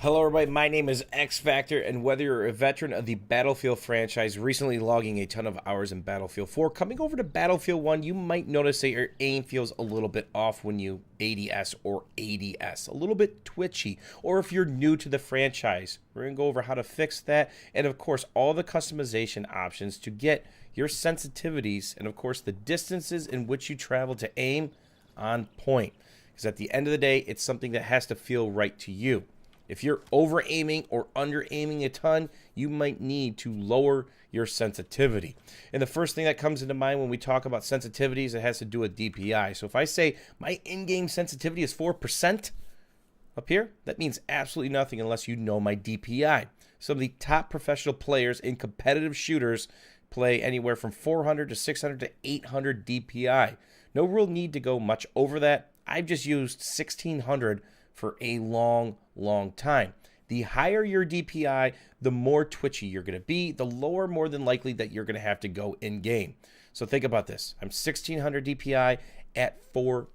Hello, everybody. My name is X Factor, and whether you're a veteran of the Battlefield franchise, recently logging a ton of hours in Battlefield 4, coming over to Battlefield 1, you might notice that your aim feels a little bit off when you ADS or ADS, a little bit twitchy. Or if you're new to the franchise, we're going to go over how to fix that, and of course, all the customization options to get your sensitivities and, of course, the distances in which you travel to aim on point. Because at the end of the day, it's something that has to feel right to you. If you're over aiming or under aiming a ton, you might need to lower your sensitivity. And the first thing that comes into mind when we talk about sensitivities, it has to do with DPI. So if I say my in-game sensitivity is 4% up here, that means absolutely nothing unless you know my DPI. Some of the top professional players in competitive shooters play anywhere from 400 to 600 to 800 DPI. No real need to go much over that. I've just used 1600 for a long time. The higher your DPI, the more twitchy you're going to be, the lower more than likely that you're going to have to go in game. So think about this. I'm 1600 DPI at 4%.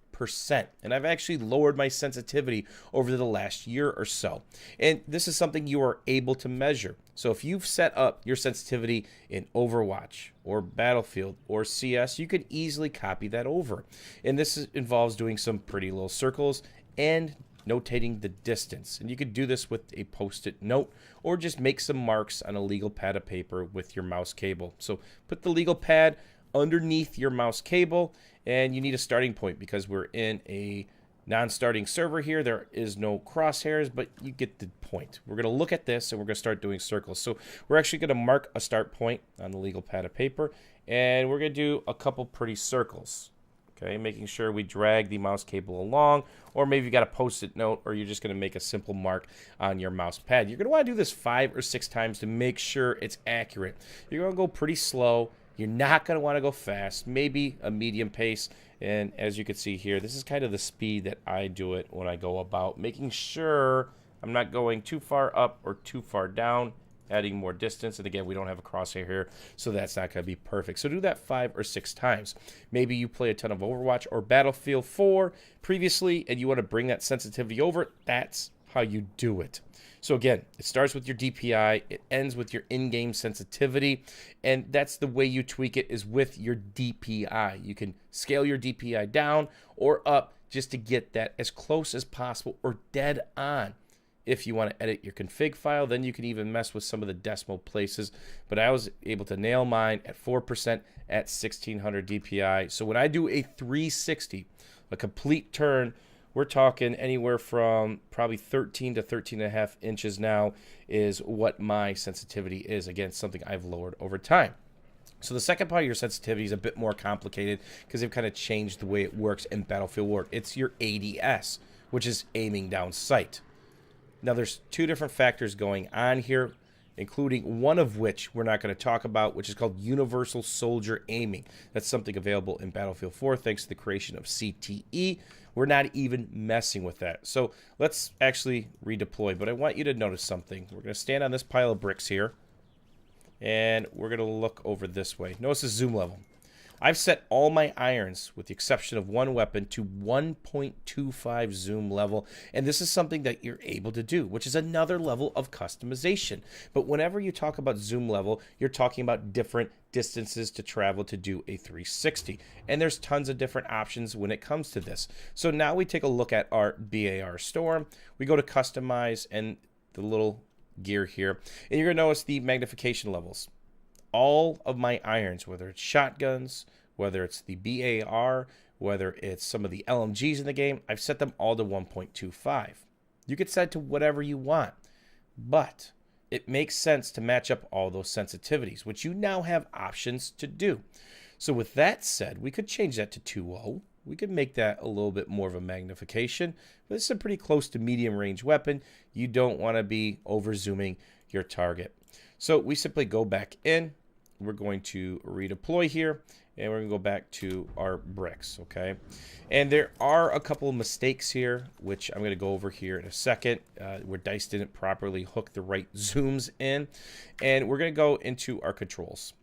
And I've actually lowered my sensitivity over the last year or so. And this is something you are able to measure. So if you've set up your sensitivity in Overwatch or Battlefield or CS, you can easily copy that over. And this involves doing some pretty little circles and notating the distance. And you could do this with a post-it note or just make some marks on a legal pad of paper with your mouse cable. So put the legal pad underneath your mouse cable, and you need a starting point because we're in a non-starting server here. There is no crosshairs, but you get the point. We're going to look at this and we're going to start doing circles. So we're actually going to mark a start point on the legal pad of paper, and we're going to do a couple pretty circles. Okay, making sure we drag the mouse cable along, or maybe you got a post-it note, or you're just going to make a simple mark on your mouse pad. You're going to want to do this 5 or 6 times to make sure it's accurate. You're going to go pretty slow. You're not going to want to go fast, maybe a medium pace. And as you can see here, this is kind of the speed that I do it when I go about, making sure I'm not going too far up or too far down, adding more distance. And again, we don't have a crosshair here, so that's not going to be perfect. So do that 5 or 6 times. Maybe you play a ton of Overwatch or Battlefield 4 previously, and you want to bring that sensitivity over. That's how you do it. So again, it starts with your DPI, it ends with your in-game sensitivity, and that's the way you tweak it, is with your DPI. You can scale your DPI down or up just to get that as close as possible or dead on. If you want to edit your config file, then you can even mess with some of the decimal places. But I was able to nail mine at 4% at 1600 DPI. So when I do a 360, a complete turn, we're talking anywhere from probably 13 to 13 and a half inches now is what my sensitivity is. Again, something I've lowered over time. So the second part of your sensitivity is a bit more complicated because they've kind of changed the way it works in Battlefield 4. It's your ADS, which is aiming down sight. Now, there's 2 different factors going on here, including one of which we're not going to talk about, which is called Universal Soldier Aiming. That's something available in Battlefield 4 thanks to the creation of CTE. We're not even messing with that. So let's actually redeploy, but I want you to notice something. We're going to stand on this pile of bricks here, and we're going to look over this way. Notice the zoom level. I've set all my irons, with the exception of one weapon, to 1.25 zoom level, and this is something that you're able to do, which is another level of customization. But whenever you talk about zoom level, you're talking about different distances to travel to do a 360, and there's tons of different options when it comes to this. So now we take a look at our BAR Storm. We go to Customize and the little gear here, and you're going to notice the magnification levels. All of my irons, whether it's shotguns, whether it's the BAR, whether it's some of the LMGs in the game, I've set them all to 1.25. You could set it to whatever you want, but it makes sense to match up all those sensitivities, which you now have options to do. So with that said, we could change that to 2.0. We could make that a little bit more of a magnification, but it's a pretty close to medium range weapon. You don't want to be over zooming your target. So we simply go back in. We're going to redeploy here, and we're going to go back to our bricks, okay? And there are a couple of mistakes here, which I'm going to go over here in a second, where DICE didn't properly hook the right zooms in. And we're going to go into our controls.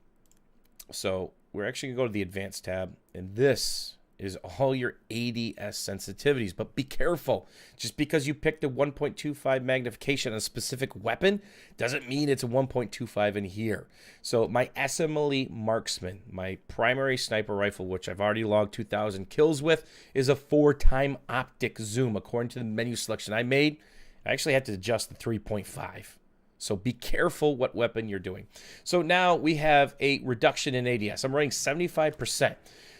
So we're actually going to go to the Advanced tab, and this is all your ADS sensitivities. But be careful. Just because you picked a 1.25 magnification on a specific weapon doesn't mean it's a 1.25 in here. So my SMLE Marksman, my primary sniper rifle, which I've already logged 2,000 kills with, is a 4-time optic zoom. According to the menu selection I made, I actually had to adjust the 3.5. So be careful what weapon you're doing. So now we have a reduction in ADS. I'm running 75%.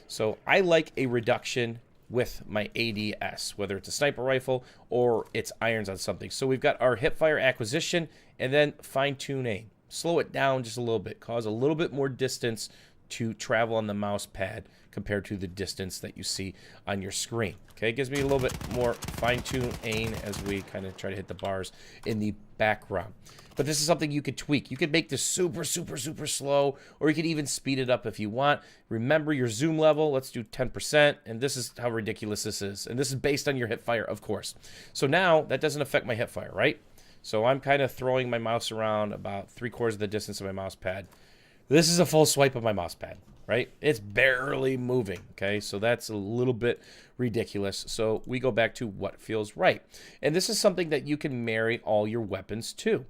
So I like a reduction with my ADS, whether it's a sniper rifle or it's irons on something. So we've got our hipfire acquisition and then fine-tune aim. Slow it down just a little bit, cause a little bit more distance to travel on the mouse pad compared to the distance that you see on your screen. Okay, it gives me a little bit more fine-tuned aim as we kind of try to hit the bars in the background. But this is something you could tweak. You could make this super, super, super slow, or you could even speed it up if you want. Remember your zoom level. Let's do 10%, and this is how ridiculous this is. And this is based on your hip fire, of course. So now that doesn't affect my hip fire, right? So I'm kind of throwing my mouse around about 3/4 of the distance of my mouse pad. This is a full swipe of my mouse pad, right? It's barely moving, okay? So that's a little bit ridiculous. So we go back to what feels right. And this is something that you can marry all your weapons to.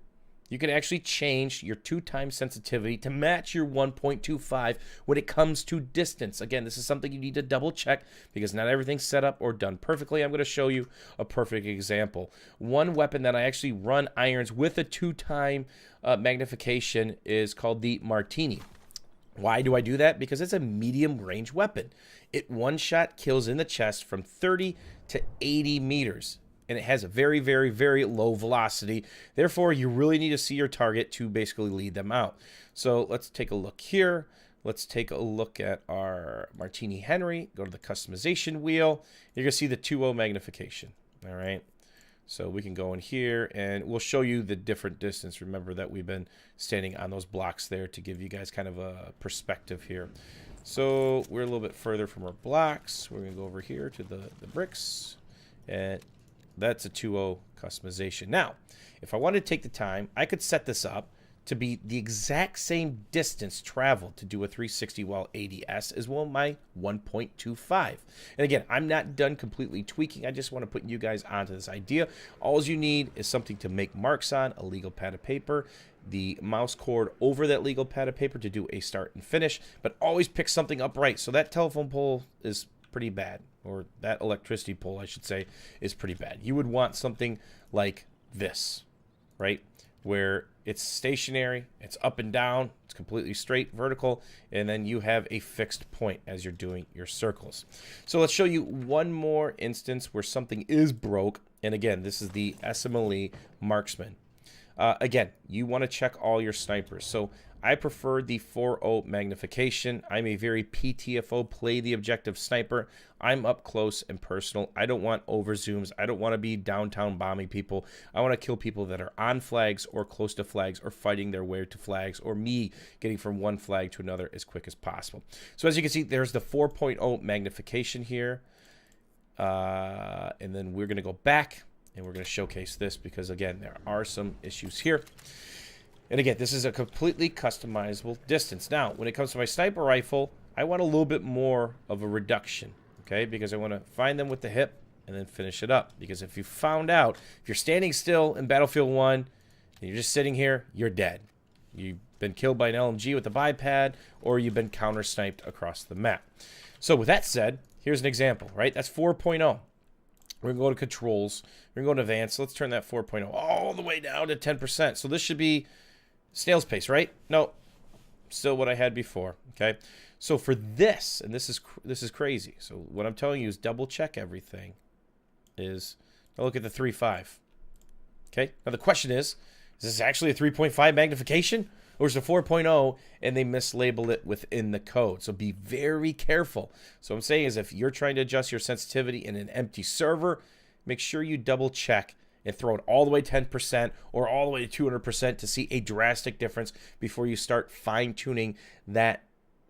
You can actually change your 2-time sensitivity to match your 1.25 when it comes to distance. Again, this is something you need to double check because not everything's set up or done perfectly. I'm going to show you a perfect example. One weapon that I actually run irons with a 2-time magnification is called the Martini. Why do I do that? Because it's a medium range weapon. It one-shot kills in the chest from 30 to 80 meters. And it has a very, very, very low velocity. Therefore, you really need to see your target to basically lead them out. So let's take a look here. Let's take a look at our Martini Henry. Go to the customization wheel. You're going to see the 2.0 magnification. All right. So we can go in here and we'll show you the different distance. Remember that we've been standing on those blocks there to give you guys kind of a perspective here. So we're a little bit further from our blocks. We're going to go over here to the bricks. And that's a 2.0 customization. Now, if I wanted to take the time, I could set this up to be the exact same distance traveled to do a 360 while ADS as well my 1.25. And again, I'm not done completely tweaking. I just want to put you guys onto this idea. All you need is something to make marks on, a legal pad of paper, the mouse cord over that legal pad of paper to do a start and finish, but always pick something upright. So that telephone pole is pretty bad, or that electricity pole, I should say, is pretty bad. You would want something like this, right? Where it's stationary, it's up and down, it's completely straight, vertical, and then you have a fixed point as you're doing your circles. So let's show you one more instance where something is broke. And again, this is the SMLE Marksman. Again, you want to check all your snipers. So I prefer the 4.0 magnification. I'm a very PTFO, play the objective sniper. I'm up close and personal. I don't want over zooms. I don't want to be downtown bombing people. I want to kill people that are on flags or close to flags or fighting their way to flags, or me getting from one flag to another as quick as possible. So as you can see, there's the 4.0 magnification here. And then we're going to go back and we're going to showcase this because, again, there are some issues here. And again, this is a completely customizable distance. Now, when it comes to my sniper rifle, I want a little bit more of a reduction, okay? Because I want to find them with the hip and then finish it up. Because if you found out, if you're standing still in Battlefield 1 and you're just sitting here, you're dead. You've been killed by an LMG with a bipod, or you've been counter-sniped across the map. So with that said, here's an example, right? That's 4.0. We're going to go to controls. We're going to go to advanced. Let's turn that 4.0 all the way down to 10%. So this should be snail's pace, right? No, still what I had before. Okay, so for this, and this is crazy. So what I'm telling you is double check everything. Is now look at the 3.5. Okay, now the question is this actually a 3.5 magnification, or is it 4.0 and they mislabeled it within the code? So be very careful. So what I'm saying is if you're trying to adjust your sensitivity in an empty server, make sure you double check and throw it all the way 10% or all the way to 200% to see a drastic difference before you start fine-tuning that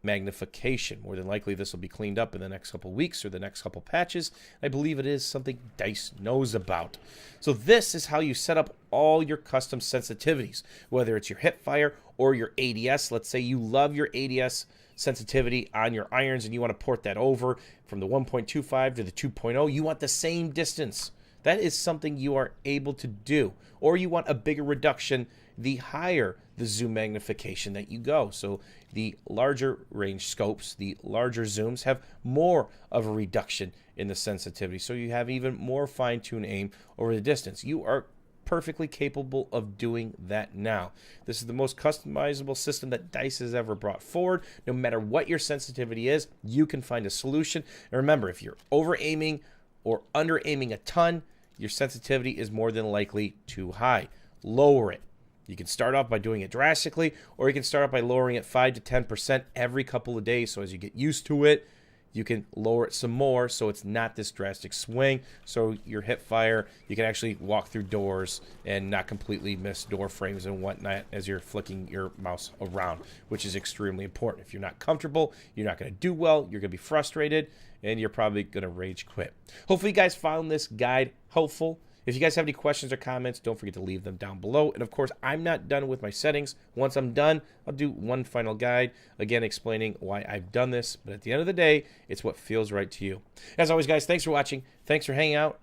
magnification. More than likely, this will be cleaned up in the next couple weeks or the next couple patches. I believe it is something DICE knows about. So this is how you set up all your custom sensitivities, whether it's your hip fire or your ADS. Let's say you love your ADS sensitivity on your irons and you want to port that over from the 1.25 to the 2.0, you want the same distance. That is something you are able to do. Or you want a bigger reduction, the higher the zoom magnification that you go. So the larger range scopes, the larger zooms have more of a reduction in the sensitivity. So you have even more fine-tuned aim over the distance. You are perfectly capable of doing that now. This is the most customizable system that Dice has ever brought forward. No matter what your sensitivity is, you can find a solution. And remember, if you're over-aiming or under-aiming a ton, your sensitivity is more than likely too high. Lower it. You can start off by doing it drastically, or you can start off by lowering it 5 to 10% every couple of days. So as you get used to it, you can lower it some more so it's not this drastic swing. So your hip fire, you can actually walk through doors and not completely miss door frames and whatnot as you're flicking your mouse around, which is extremely important. If you're not comfortable, you're not going to do well, you're going to be frustrated, and you're probably going to rage quit. Hopefully you guys found this guide helpful. If you guys have any questions or comments, don't forget to leave them down below. And of course, I'm not done with my settings. Once I'm done, I'll do one final guide, again explaining why I've done this. But at the end of the day, it's what feels right to you. As always, guys, thanks for watching. Thanks for hanging out,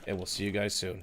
and we'll see you guys soon.